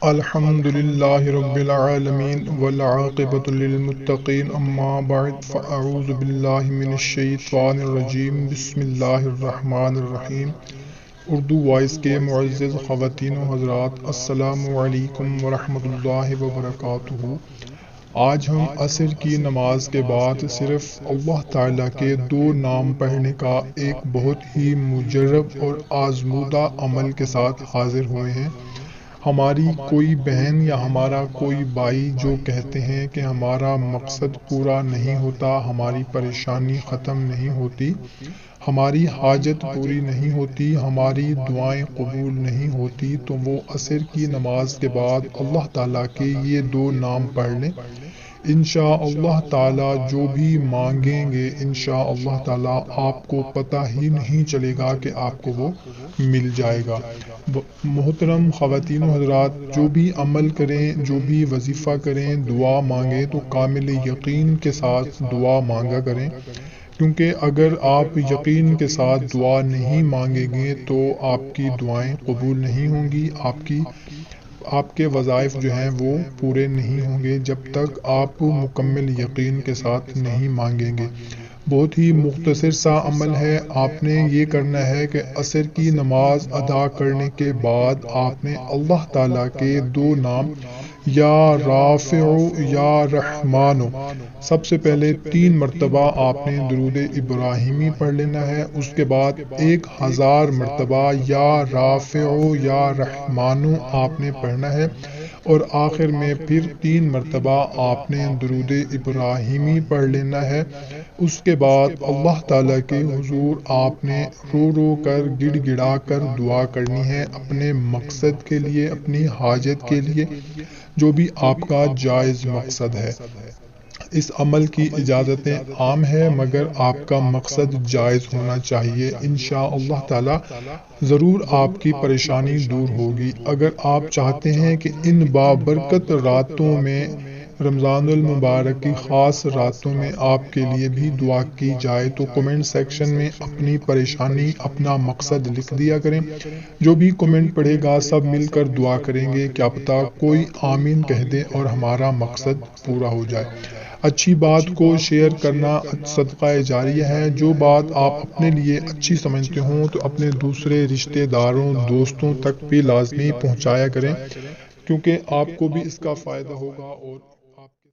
الحمد لله رب العالمين والعاقبة للمتقين أما بعد فأعوذ بالله من الشیطان الرجیم بسم اللہ الرحمن الرحیم۔ اردو وائس کے معزز خواتین و حضرات، السلام علیکم ورحمۃ اللہ وبرکاتہ۔ آج ہم عصر کی نماز کے بعد صرف اللہ تعالیٰ کے دو نام پڑھنے کا ایک بہت ہی مجرب اور آزمودہ عمل کے ساتھ حاضر ہوئے ہیں۔ ہماری کوئی بہن یا ہمارا کوئی بھائی جو کہتے ہیں کہ ہمارا مقصد پورا نہیں ہوتا، ہماری پریشانی ختم نہیں ہوتی، ہماری حاجت پوری نہیں ہوتی، ہماری دعائیں قبول نہیں ہوتی، تو وہ عصر کی نماز کے بعد اللہ تعالیٰ کے یہ دو نام پڑھ لیں۔ انشاءاللہ تعالیٰ جو بھی مانگیں گے انشاءاللہ تعالیٰ آپ کو پتہ ہی نہیں چلے گا کہ آپ کو وہ مل جائے گا۔ محترم خواتین و حضرات، جو بھی عمل کریں، جو بھی وظیفہ کریں، دعا مانگیں تو کامل یقین کے ساتھ دعا مانگا کریں، کیونکہ اگر آپ یقین کے ساتھ دعا نہیں مانگیں گے تو آپ کی دعائیں قبول نہیں ہوں گی، آپ کے وظائف جو ہیں وہ پورے نہیں ہوں گے جب تک آپ مکمل یقین کے ساتھ نہیں مانگیں گے۔ بہت ہی مختصر سا عمل ہے، آپ نے یہ کرنا ہے کہ عصر کی نماز ادا کرنے کے بعد آپ نے اللہ تعالیٰ کے دو نام یا رافع یا رحمان، سب سے پہلے 3 مرتبہ آپ نے درود ابراہیمی پڑھ لینا ہے، اس کے بعد 1000 مرتبہ یا رافع یا رحمان آپ نے پڑھنا ہے، اور آخر میں پھر 3 مرتبہ آپ نے درود ابراہیمی پڑھ لینا ہے۔ اس کے بعد اللہ تعالیٰ کے حضور آپ نے رو رو کر گڑ گڑا کر دعا کرنی ہے اپنے مقصد کے لیے، اپنی حاجت کے لیے، جو بھی آپ کا جائز مقصد ہے۔ اس عمل کی اجازتیں عام ہے مگر آپ کا مقصد جائز ہونا چاہیے، انشاءاللہ تعالیٰ ضرور آپ کی پریشانی دور ہوگی۔ اگر آپ چاہتے ہیں کہ ان بابرکت راتوں میں، رمضان المبارک کی خاص راتوں میں آپ کے لیے بھی دعا کی جائے تو کمنٹ سیکشن میں اپنی پریشانی، اپنا مقصد لکھ دیا کریں۔ جو بھی کمنٹ پڑھے گا سب مل کر دعا کریں گے، کیا پتہ کوئی آمین کہہ دے اور ہمارا مقصد پورا ہو جائے۔ اچھی بات کو شیئر کرنا صدقہ جاریہ ہے۔ جو بات آپ اپنے لیے اچھی سمجھتے ہوں تو اپنے دوسرے رشتہ داروں، دوستوں تک بھی لازمی پہنچایا کریں، کیونکہ آپ کو بھی اس کا فائدہ ہوگا اور